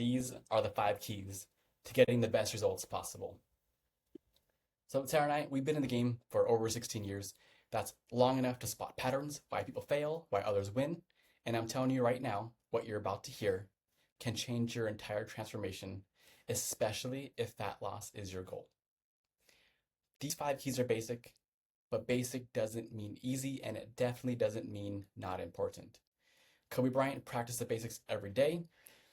These are the 5 keys to getting the best results possible. So Sarah and I, we've been in the game for over 16 years. That's long enough to spot patterns, why people fail, why others win. And I'm telling you right now, what you're about to hear can change your entire transformation, especially if fat loss is your goal. These 5 keys are basic, but basic doesn't mean easy, and it definitely doesn't mean not important. Kobe Bryant practiced the basics every day.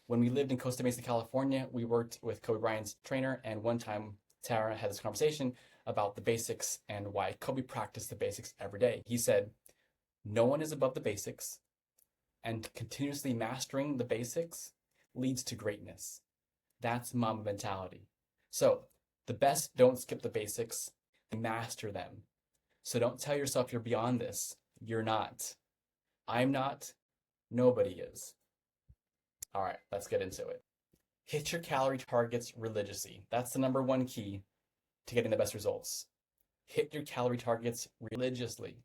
When we lived in Costa Mesa, California, we worked with Kobe Bryant's trainer, and one time Sarah had this conversation about the basics and why Kobe practiced the basics every day. He said, no one is above the basics, and continuously mastering the basics leads to greatness. That's Mamba mentality. So the best don't skip the basics, they master them. So don't tell yourself you're beyond this. You're not. I'm not. Nobody is. All right, let's get into it. Hit your calorie targets religiously. That's the number 1 key to getting the best results. Hit your calorie targets religiously.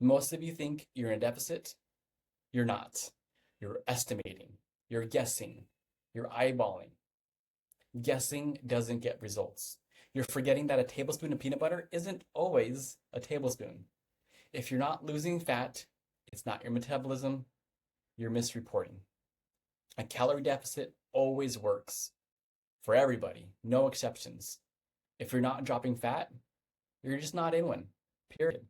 Most of you think you're in a deficit. You're not. You're estimating. You're guessing. You're eyeballing. Guessing doesn't get results. You're forgetting that a tablespoon of peanut butter isn't always a tablespoon. If you're not losing fat, it's not your metabolism, you're misreporting. A calorie deficit always works for everybody, no exceptions. If you're not dropping fat, you're just not in one, period.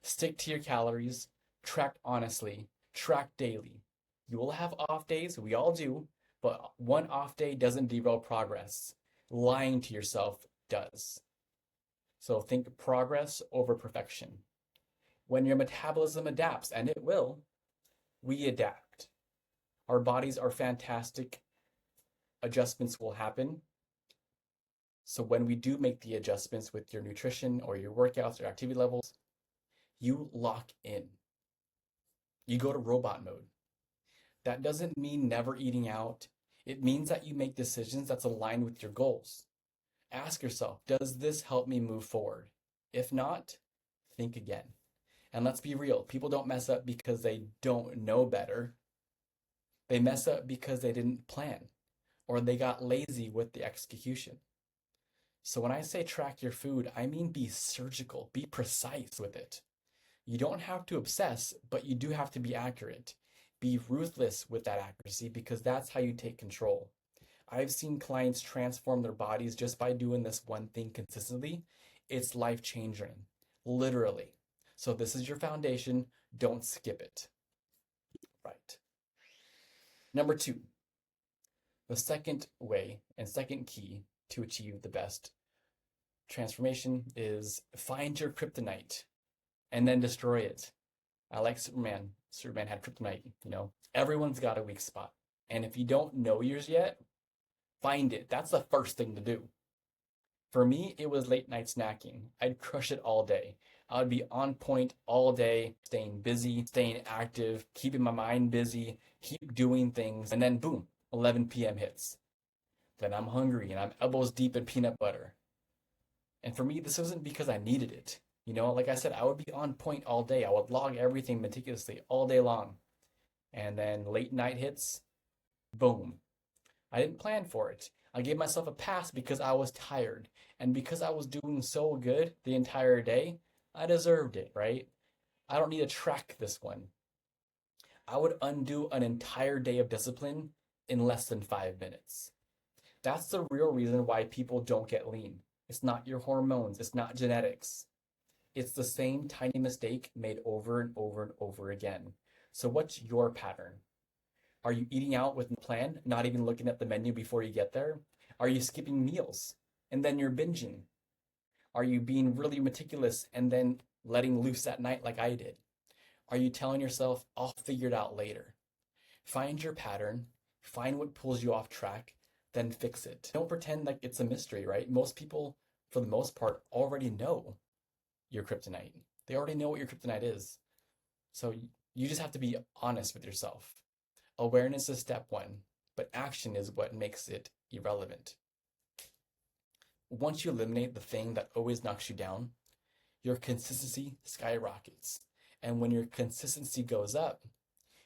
Stick to your calories, track honestly, track daily. You will have off days, we all do, but one off day doesn't derail progress. Lying to yourself does. So think progress over perfection. When your metabolism adapts, and it will, we adapt. Our bodies are fantastic. Adjustments will happen. So when we do make the adjustments with your nutrition or your workouts or activity levels, you lock in. You go to robot mode. That doesn't mean never eating out. It means that you make decisions that's aligned with your goals. Ask yourself, does this help me move forward? If not, think again. And let's be real, people don't mess up because they don't know better. They mess up because they didn't plan or they got lazy with the execution. So when I say track your food, I mean be surgical, be precise with it. You don't have to obsess, but you do have to be accurate. Be ruthless with that accuracy because that's how you take control. I've seen clients transform their bodies just by doing this one thing consistently. It's life-changing, literally. So this is your foundation. Don't skip it. Right. Number 2, the second way and second key to achieve the best transformation is find your kryptonite and then destroy it. I like Superman. Superman had kryptonite, Everyone's got a weak spot. And if you don't know yours yet, find it. That's the first thing to do. For me, it was late night snacking. I'd crush it all day. I would be on point all day, staying busy, staying active, keeping my mind busy, keep doing things, and then boom, 11 p.m. hits. Then I'm hungry and I'm elbows deep in peanut butter. And for me, this wasn't because I needed it. Like I said, I would be on point all day. I would log everything meticulously all day long. And then late night hits, boom. I didn't plan for it. I gave myself a pass because I was tired. And because I was doing so good the entire day, I deserved it, right? I don't need to track this one. I would undo an entire day of discipline in less than 5 minutes. That's the real reason why people don't get lean. It's not your hormones. It's not genetics. It's the same tiny mistake made over and over and over again. So what's your pattern? Are you eating out with no plan, not even looking at the menu before you get there? Are you skipping meals and then you're binging? Are you being really meticulous and then letting loose at night like I did? Are you telling yourself, I'll figure it out later? Find your pattern, find what pulls you off track, then fix it. Don't pretend like it's a mystery, right? Most people, for the most part, already know your kryptonite. They already know what your kryptonite is. So you just have to be honest with yourself. Awareness is step 1, but action is what makes it irrelevant. Once you eliminate the thing that always knocks you down, your consistency skyrockets. And when your consistency goes up,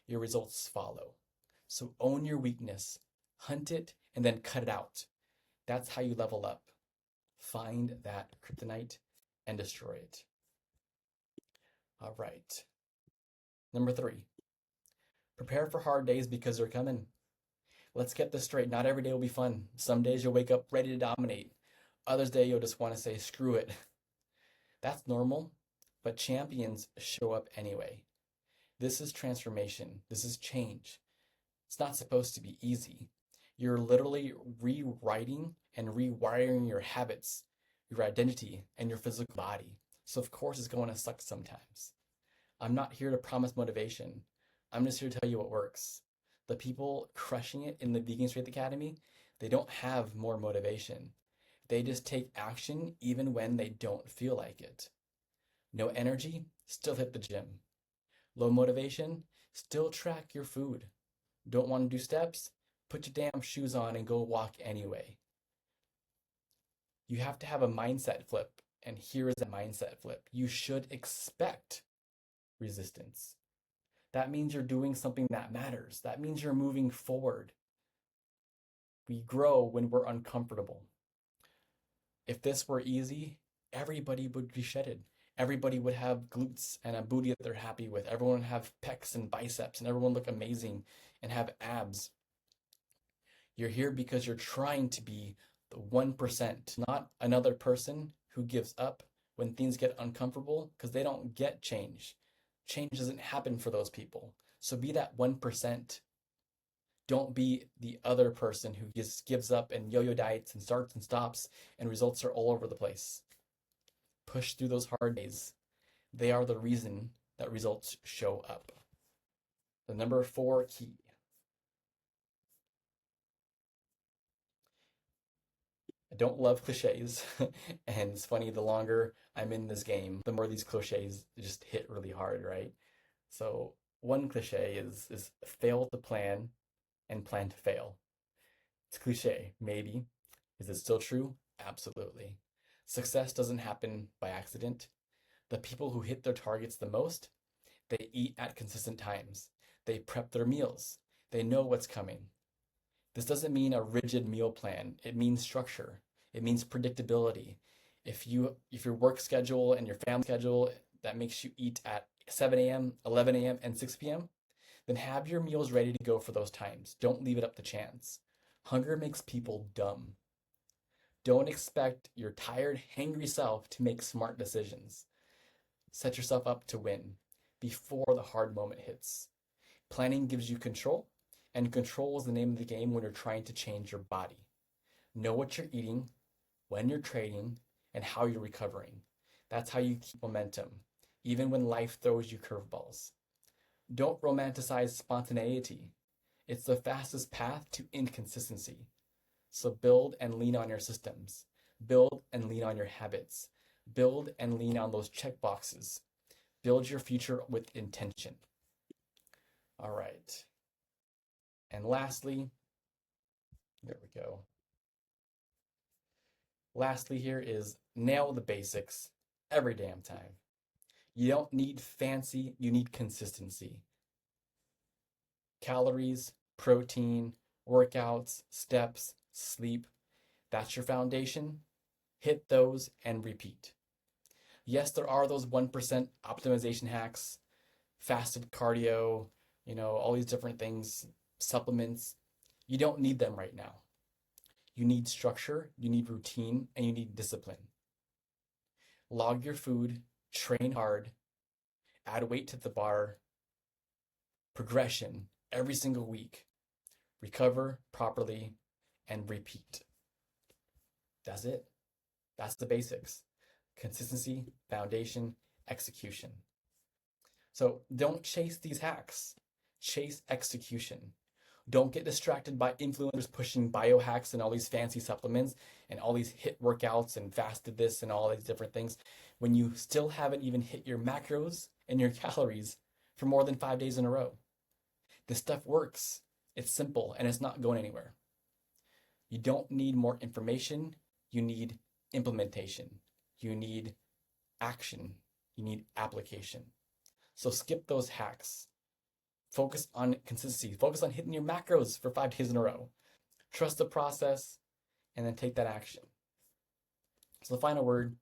your results follow. So own your weakness, hunt it, and then cut it out. That's how you level up. Find that kryptonite and destroy it. All right. Number 3, prepare for hard days because they're coming. Let's get this straight. Not every day will be fun. Some days you'll wake up ready to dominate. Others day you'll just want to say, screw it. That's normal, but champions show up anyway. This is transformation. This is change. It's not supposed to be easy. You're literally rewriting and rewiring your habits, your identity, and your physical body. So of course it's going to suck sometimes. I'm not here to promise motivation. I'm just here to tell you what works. The people crushing it in the Vegan Strength Academy, they don't have more motivation. They just take action even when they don't feel like it. No energy, still hit the gym. Low motivation, still track your food. Don't want to do steps? Put your damn shoes on and go walk anyway. You have to have a mindset flip, and here is a mindset flip. You should expect resistance. That means you're doing something that matters. That means you're moving forward. We grow when we're uncomfortable. If this were easy, everybody would be shedded. Everybody would have glutes and a booty that they're happy with. Everyone would have pecs and biceps, and everyone look amazing and have abs. You're here because you're trying to be the 1%, not another person who gives up when things get uncomfortable because they don't get change. Change doesn't happen for those people. So be that 1%. Don't be the other person who just gives up and yo-yo diets and starts and stops and results are all over the place. Push through those hard days. They are the reason that results show up. The number 4 key. I don't love cliches, and it's funny, the longer I'm in this game, the more these cliches just hit really hard, right? So one cliche is fail to plan and plan to fail. It's cliche, maybe. Is it still true? Absolutely. Success doesn't happen by accident. The people who hit their targets the most, they eat at consistent times. They prep their meals. They know what's coming. This doesn't mean a rigid meal plan. It means structure. It means predictability. If your work schedule and your family schedule that makes you eat at 7 a.m., 11 a.m., and 6 p.m., then have your meals ready to go for those times. Don't leave it up to chance. Hunger makes people dumb. Don't expect your tired, hangry self to make smart decisions. Set yourself up to win before the hard moment hits. Planning gives you control, and control is the name of the game when you're trying to change your body. Know what you're eating, when you're training, and how you're recovering. That's how you keep momentum, even when life throws you curveballs. Don't romanticize spontaneity. It's the fastest path to inconsistency. So build and lean on your systems. Build and lean on your habits. Build and lean on those check boxes. Build your future with intention. All right. And lastly, there we go. Lastly here is nail the basics every damn time. You don't need fancy, you need consistency. Calories, protein, workouts, steps, sleep. That's your foundation. Hit those and repeat. Yes, there are those 1% optimization hacks, fasted cardio, all these different things, supplements. You don't need them right now. You need structure, you need routine, and you need discipline. Log your food, train hard, add weight to the bar, progression every single week, recover properly, and repeat. That's it. That's the basics. Consistency, foundation, execution. So don't chase these hacks. Chase execution. Don't get distracted by influencers pushing biohacks and all these fancy supplements and all these HIIT workouts and fasted this and all these different things when you still haven't even hit your macros and your calories for more than 5 days in a row. This stuff works. It's simple and it's not going anywhere. You don't need more information. You need implementation. You need action. You need application. So skip those hacks. Focus on consistency. Focus on hitting your macros for 5 days in a row. Trust the process and then take that action. So the final word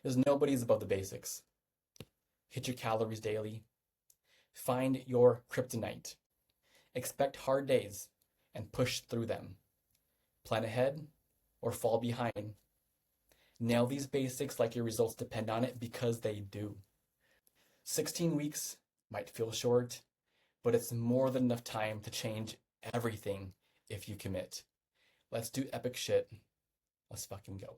is nobody's above the basics. Hit your calories daily. Find your kryptonite. Expect hard days and push through them. Plan ahead or fall behind. Nail these basics like your results depend on it, because they do. 16 weeks might feel short, but it's more than enough time to change everything if you commit. Let's do epic shit. Let's fucking go.